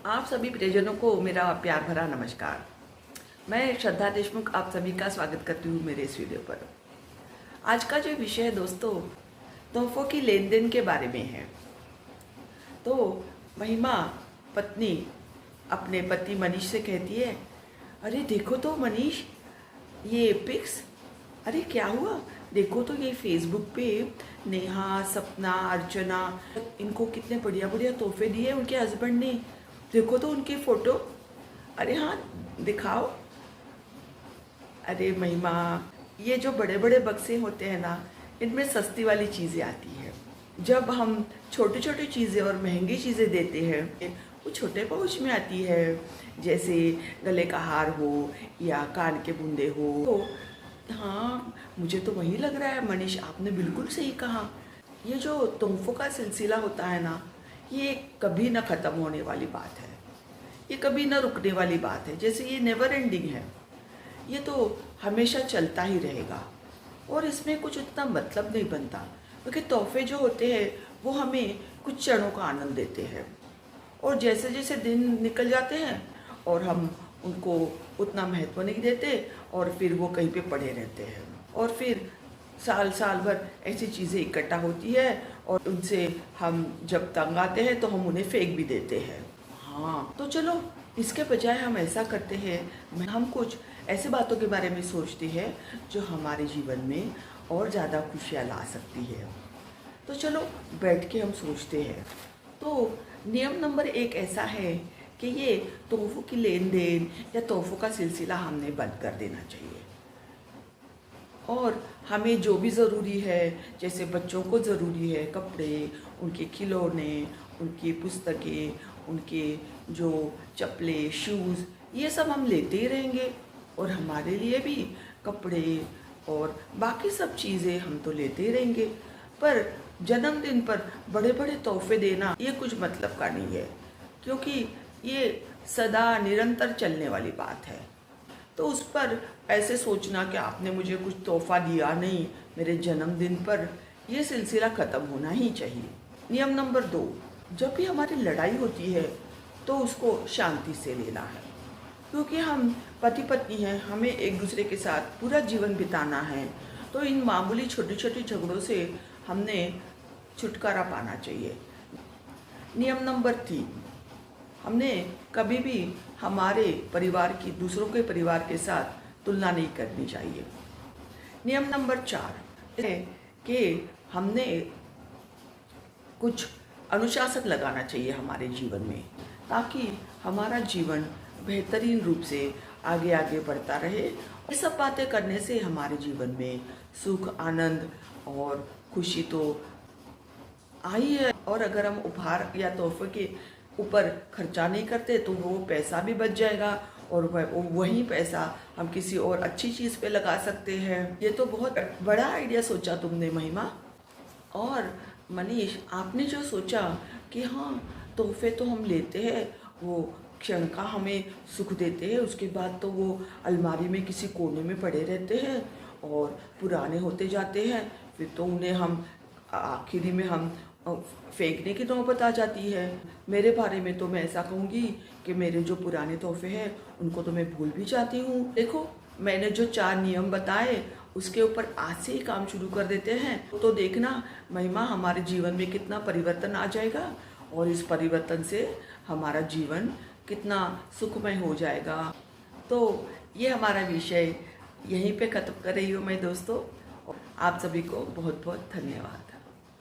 आप सभी प्रियजनों को मेरा प्यार भरा नमस्कार। मैं श्रद्धा देशमुख आप सभी का स्वागत करती हूँ मेरे इस वीडियो पर। आज का जो विषय है दोस्तों, तोहफों की लेन देन के बारे में है। तो महिमा पत्नी अपने पति मनीष से कहती है, अरे देखो तो मनीष, ये पिक्स, अरे क्या हुआ, देखो तो ये फेसबुक पे नेहा, सपना, अर्चना, इनको कितने बढ़िया बढ़िया तोहफे दिए उनके हस्बैंड ने। देखो तो उनकी फोटो। अरे हाँ दिखाओ। अरे महिमा, ये जो बड़े बड़े बक्से होते हैं ना, इनमें सस्ती वाली चीज़ें आती है। जब हम छोटी छोटी चीज़ें और महंगी चीज़ें देते हैं, वो छोटे पाउच में आती है, जैसे गले का हार हो या कान के बूंदे हो। तो हाँ, मुझे तो वही लग रहा है मनीष, आपने बिल्कुल सही कहा। ये जो तोहफों का सिलसिला होता है ना, ये कभी ना ख़त्म होने वाली बात है, ये कभी ना रुकने वाली बात है। जैसे ये नेवर एंडिंग है, ये तो हमेशा चलता ही रहेगा और इसमें कुछ उतना मतलब नहीं बनता, क्योंकि तोहफे जो होते हैं वो हमें कुछ क्षणों का आनंद देते हैं और जैसे जैसे दिन निकल जाते हैं और हम उनको उतना महत्व नहीं देते और फिर वो कहीं पे पड़े रहते हैं और फिर साल साल भर ऐसी चीज़ें इकट्ठा होती है और उनसे हम जब तंग आते हैं तो हम उन्हें फेंक भी देते हैं। हाँ, तो चलो इसके बजाय हम ऐसा करते हैं, हम कुछ ऐसे बातों के बारे में सोचते हैं जो हमारे जीवन में और ज़्यादा खुशियाँ ला सकती है। तो चलो बैठ के हम सोचते हैं। तो नियम नंबर 1 ऐसा है कि ये तोहफों की लेन देन या तोहफों का सिलसिला हमने बंद कर देना चाहिए और हमें जो भी ज़रूरी है, जैसे बच्चों को ज़रूरी है कपड़े, उनके खिलौने, उनकी पुस्तकें, उनके जो चप्पलें, शूज़, ये सब हम लेते ही रहेंगे और हमारे लिए भी कपड़े और बाकी सब चीज़ें हम तो लेते ही रहेंगे। पर जन्मदिन पर बड़े बड़े तोहफे देना ये कुछ मतलब का नहीं है, क्योंकि ये सदा निरंतर चलने वाली बात है। तो उस पर ऐसे सोचना कि आपने मुझे कुछ तोहफा दिया नहीं मेरे जन्मदिन पर, यह सिलसिला ख़त्म होना ही चाहिए। नियम नंबर 2, जब भी हमारी लड़ाई होती है तो उसको शांति से लेना है, क्योंकि हम पति पत्नी हैं, हमें एक दूसरे के साथ पूरा जीवन बिताना है। तो इन मामूली छोटे छोटे झगड़ों से हमने छुटकारा पाना चाहिए। नियम नंबर 3, हमने कभी भी हमारे परिवार की दूसरों के परिवार के साथ तुलना नहीं करनी चाहिए। नियम नंबर 4 है कि हमने कुछ अनुशासन लगाना चाहिए हमारे जीवन में, ताकि हमारा जीवन बेहतरीन रूप से आगे आगे बढ़ता रहे। ये सब बातें करने से हमारे जीवन में सुख, आनंद और खुशी तो आई है, और अगर हम उपहार या तोहफे के ऊपर खर्चा नहीं करते तो वो पैसा भी बच जाएगा और वही पैसा हम किसी और अच्छी चीज़ पे लगा सकते हैं। ये तो बहुत बड़ा आइडिया सोचा तुमने महिमा। और मनीष, आपने जो सोचा कि हाँ, तोहफे तो हम लेते हैं, वो क्षण का हमें सुख देते हैं, उसके बाद तो वो अलमारी में किसी कोने में पड़े रहते हैं और पुराने होते जाते हैं, फिर तो उन्हें हम आखिरी में हम फेंकने की नौबत आ जाती है। मेरे बारे में तो मैं ऐसा कहूँगी कि मेरे जो पुराने तोहफे हैं उनको तो मैं भूल भी जाती हूँ। देखो, मैंने जो 4 नियम बताए उसके ऊपर आज से ही काम शुरू कर देते हैं, तो देखना महिमा, हमारे जीवन में कितना परिवर्तन आ जाएगा और इस परिवर्तन से हमारा जीवन कितना सुखमय हो जाएगा। तो ये हमारा विषय यहीं पे ख़त्म कर रही हूँ मैं दोस्तों। आप सभी को बहुत बहुत धन्यवाद।